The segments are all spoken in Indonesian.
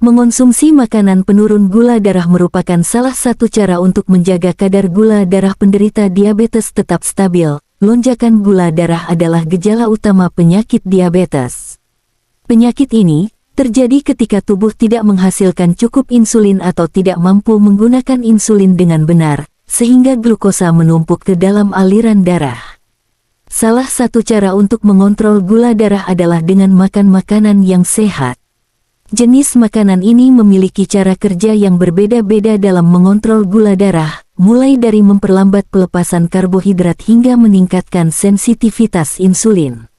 Mengonsumsi makanan penurun gula darah merupakan salah satu cara untuk menjaga kadar gula darah penderita diabetes tetap stabil. Lonjakan gula darah adalah gejala utama penyakit diabetes. Penyakit ini terjadi ketika tubuh tidak menghasilkan cukup insulin atau tidak mampu menggunakan insulin dengan benar, sehingga glukosa menumpuk ke dalam aliran darah. Salah satu cara untuk mengontrol gula darah adalah dengan makan makanan yang sehat. Jenis makanan ini memiliki cara kerja yang berbeda-beda dalam mengontrol gula darah, mulai dari memperlambat pelepasan karbohidrat hingga meningkatkan sensitivitas insulin.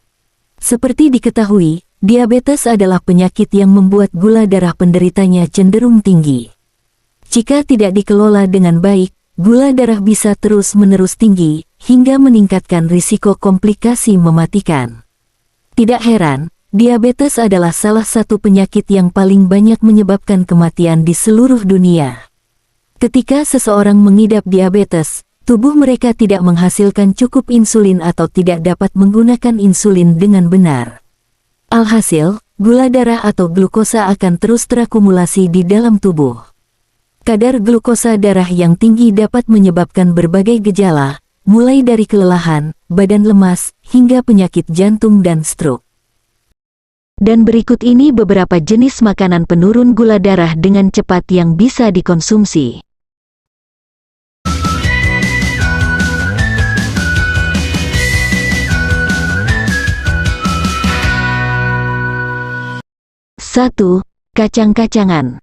Seperti diketahui, diabetes adalah penyakit yang membuat gula darah penderitanya cenderung tinggi. Jika tidak dikelola dengan baik, gula darah bisa terus-menerus tinggi, hingga meningkatkan risiko komplikasi mematikan. Tidak heran, diabetes adalah salah satu penyakit yang paling banyak menyebabkan kematian di seluruh dunia. Ketika seseorang mengidap diabetes, tubuh mereka tidak menghasilkan cukup insulin atau tidak dapat menggunakan insulin dengan benar. Alhasil, gula darah atau glukosa akan terus terakumulasi di dalam tubuh. Kadar glukosa darah yang tinggi dapat menyebabkan berbagai gejala, mulai dari kelelahan, badan lemas, hingga penyakit jantung dan stroke. Dan berikut ini beberapa jenis makanan penurun gula darah dengan cepat yang bisa dikonsumsi. Satu, kacang-kacangan.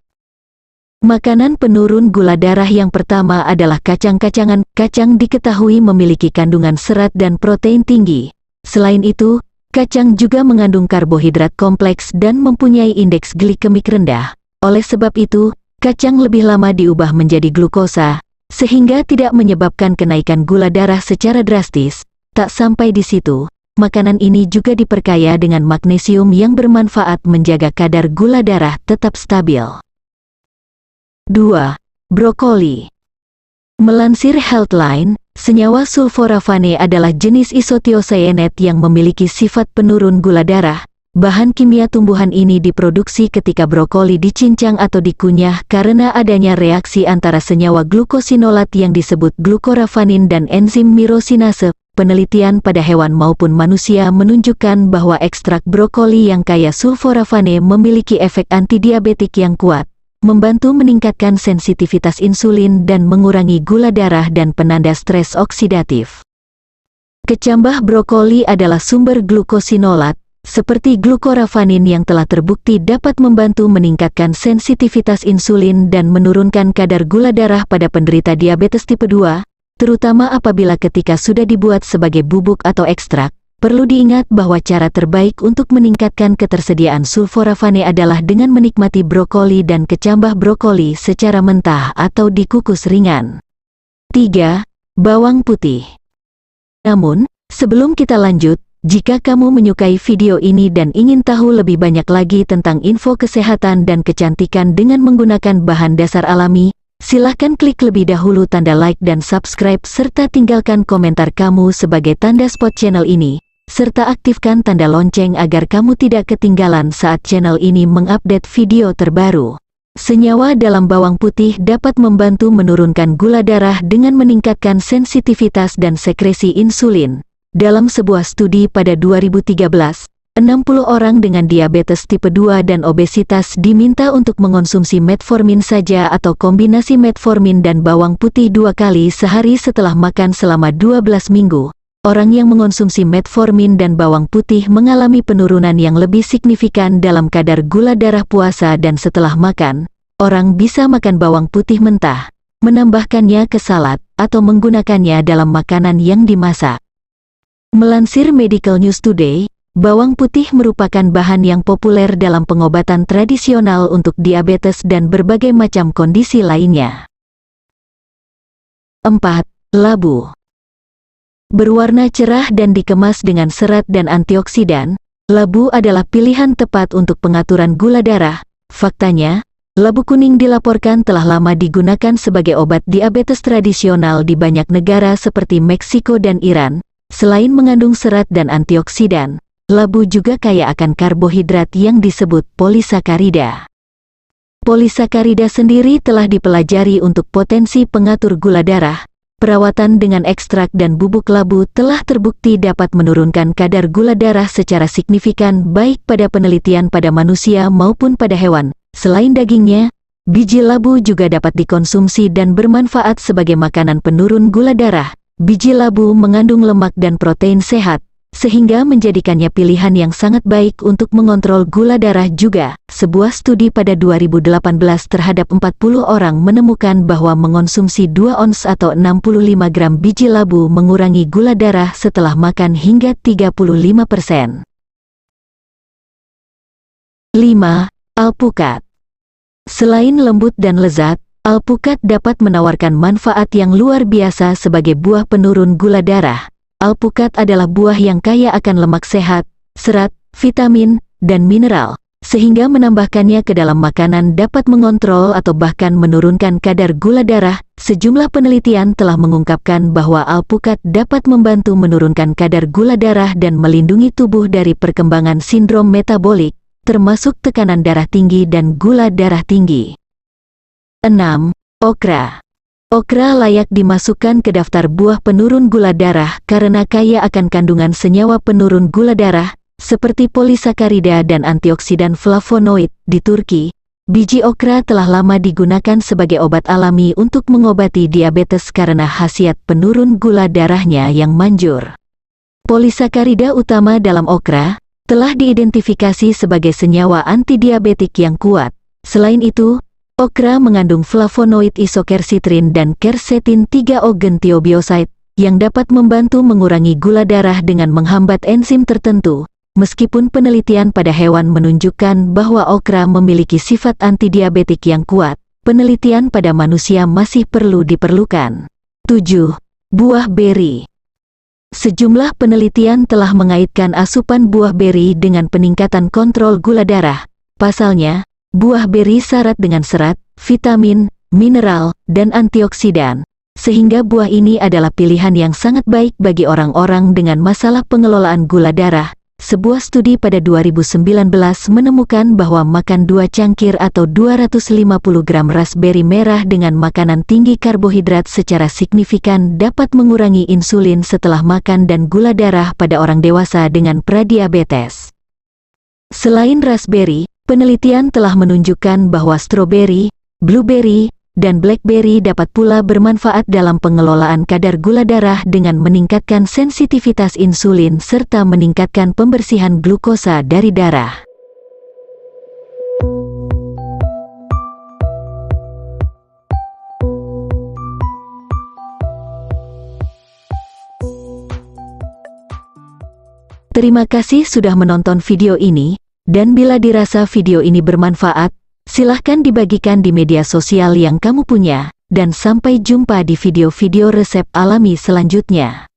Makanan penurun gula darah yang pertama adalah kacang-kacangan. Kacang diketahui memiliki kandungan serat dan protein tinggi. Selain itu, kacang juga mengandung karbohidrat kompleks dan mempunyai indeks glikemik rendah. Oleh sebab itu, kacang lebih lama diubah menjadi glukosa, sehingga tidak menyebabkan kenaikan gula darah secara drastis. Tak sampai di situ, makanan ini juga diperkaya dengan magnesium yang bermanfaat menjaga kadar gula darah tetap stabil. 2. Brokoli. Melansir Healthline, senyawa sulforafane adalah jenis isothiocyanet yang memiliki sifat penurun gula darah. Bahan kimia tumbuhan ini diproduksi ketika brokoli dicincang atau dikunyah karena adanya reaksi antara senyawa glukosinolat yang disebut glukorafanin dan enzim mirosinase. Penelitian pada hewan maupun manusia menunjukkan bahwa ekstrak brokoli yang kaya sulforafane memiliki efek antidiabetik yang kuat, membantu meningkatkan sensitivitas insulin dan mengurangi gula darah dan penanda stres oksidatif. Kecambah brokoli adalah sumber glukosinolat, seperti glukorafanin yang telah terbukti dapat membantu meningkatkan sensitivitas insulin dan menurunkan kadar gula darah pada penderita diabetes tipe 2, terutama apabila ketika sudah dibuat sebagai bubuk atau ekstrak. Perlu diingat bahwa cara terbaik untuk meningkatkan ketersediaan sulforafane adalah dengan menikmati brokoli dan kecambah brokoli secara mentah atau dikukus ringan. 3. Bawang putih. Namun, sebelum kita lanjut, jika kamu menyukai video ini dan ingin tahu lebih banyak lagi tentang info kesehatan dan kecantikan dengan menggunakan bahan dasar alami, silahkan klik lebih dahulu tanda like dan subscribe serta tinggalkan komentar kamu sebagai tanda support channel ini. Serta aktifkan tanda lonceng agar kamu tidak ketinggalan saat channel ini mengupdate video terbaru. Senyawa dalam bawang putih dapat membantu menurunkan gula darah dengan meningkatkan sensitivitas dan sekresi insulin. Dalam sebuah studi pada 2013, 60 orang dengan diabetes tipe 2 dan obesitas diminta untuk mengonsumsi metformin saja atau kombinasi metformin dan bawang putih 2 kali sehari setelah makan selama 12 minggu. Orang yang mengonsumsi metformin dan bawang putih mengalami penurunan yang lebih signifikan dalam kadar gula darah puasa dan setelah makan. Orang bisa makan bawang putih mentah, menambahkannya ke salad, atau menggunakannya dalam makanan yang dimasak. Melansir Medical News Today, bawang putih merupakan bahan yang populer dalam pengobatan tradisional untuk diabetes dan berbagai macam kondisi lainnya. 4. Labu. Berwarna cerah dan dikemas dengan serat dan antioksidan, labu adalah pilihan tepat untuk pengaturan gula darah. Faktanya, labu kuning dilaporkan telah lama digunakan sebagai obat diabetes tradisional di banyak negara seperti Meksiko dan Iran. Selain mengandung serat dan antioksidan, labu juga kaya akan karbohidrat yang disebut polisakarida. Polisakarida sendiri telah dipelajari untuk potensi pengatur gula darah. Perawatan dengan ekstrak dan bubuk labu telah terbukti dapat menurunkan kadar gula darah secara signifikan baik pada penelitian pada manusia maupun pada hewan. Selain dagingnya, biji labu juga dapat dikonsumsi dan bermanfaat sebagai makanan penurun gula darah. Biji labu mengandung lemak dan protein sehat, sehingga menjadikannya pilihan yang sangat baik untuk mengontrol gula darah juga. Sebuah studi pada 2018 terhadap 40 orang menemukan bahwa mengonsumsi 2 ons atau 65 gram biji labu mengurangi gula darah setelah makan hingga 35%. 5. Alpukat. Selain lembut dan lezat, alpukat dapat menawarkan manfaat yang luar biasa sebagai buah penurun gula darah. Alpukat adalah buah yang kaya akan lemak sehat, serat, vitamin, dan mineral, sehingga menambahkannya ke dalam makanan dapat mengontrol atau bahkan menurunkan kadar gula darah. Sejumlah penelitian telah mengungkapkan bahwa alpukat dapat membantu menurunkan kadar gula darah dan melindungi tubuh dari perkembangan sindrom metabolik, termasuk tekanan darah tinggi dan gula darah tinggi. 6. Okra. Okra layak dimasukkan ke daftar buah penurun gula darah karena kaya akan kandungan senyawa penurun gula darah, seperti polisakarida dan antioksidan flavonoid. Di Turki, biji okra telah lama digunakan sebagai obat alami untuk mengobati diabetes karena khasiat penurun gula darahnya yang manjur. Polisakarida utama dalam okra telah diidentifikasi sebagai senyawa antidiabetik yang kuat. Selain itu, okra mengandung flavonoid isoquercitrin dan quercetin 3-O-gentiobioside yang dapat membantu mengurangi gula darah dengan menghambat enzim tertentu. Meskipun penelitian pada hewan menunjukkan bahwa okra memiliki sifat antidiabetik yang kuat, penelitian pada manusia masih perlu diperlukan. 7. Buah beri. Sejumlah penelitian telah mengaitkan asupan buah beri dengan peningkatan kontrol gula darah. Pasalnya, buah beri syarat dengan serat, vitamin, mineral, dan antioksidan, sehingga buah ini adalah pilihan yang sangat baik bagi orang-orang dengan masalah pengelolaan gula darah. Sebuah studi pada 2019 menemukan bahwa makan 2 cangkir atau 250 gram raspberry merah dengan makanan tinggi karbohidrat secara signifikan dapat mengurangi insulin setelah makan dan gula darah pada orang dewasa dengan pradiabetes. Selain raspberry, penelitian telah menunjukkan bahwa stroberi, blueberry, dan blackberry dapat pula bermanfaat dalam pengelolaan kadar gula darah dengan meningkatkan sensitivitas insulin serta meningkatkan pembersihan glukosa dari darah. Terima kasih sudah menonton video ini, dan bila dirasa video ini bermanfaat, silahkan dibagikan di media sosial yang kamu punya, dan sampai jumpa di video-video resep alami selanjutnya.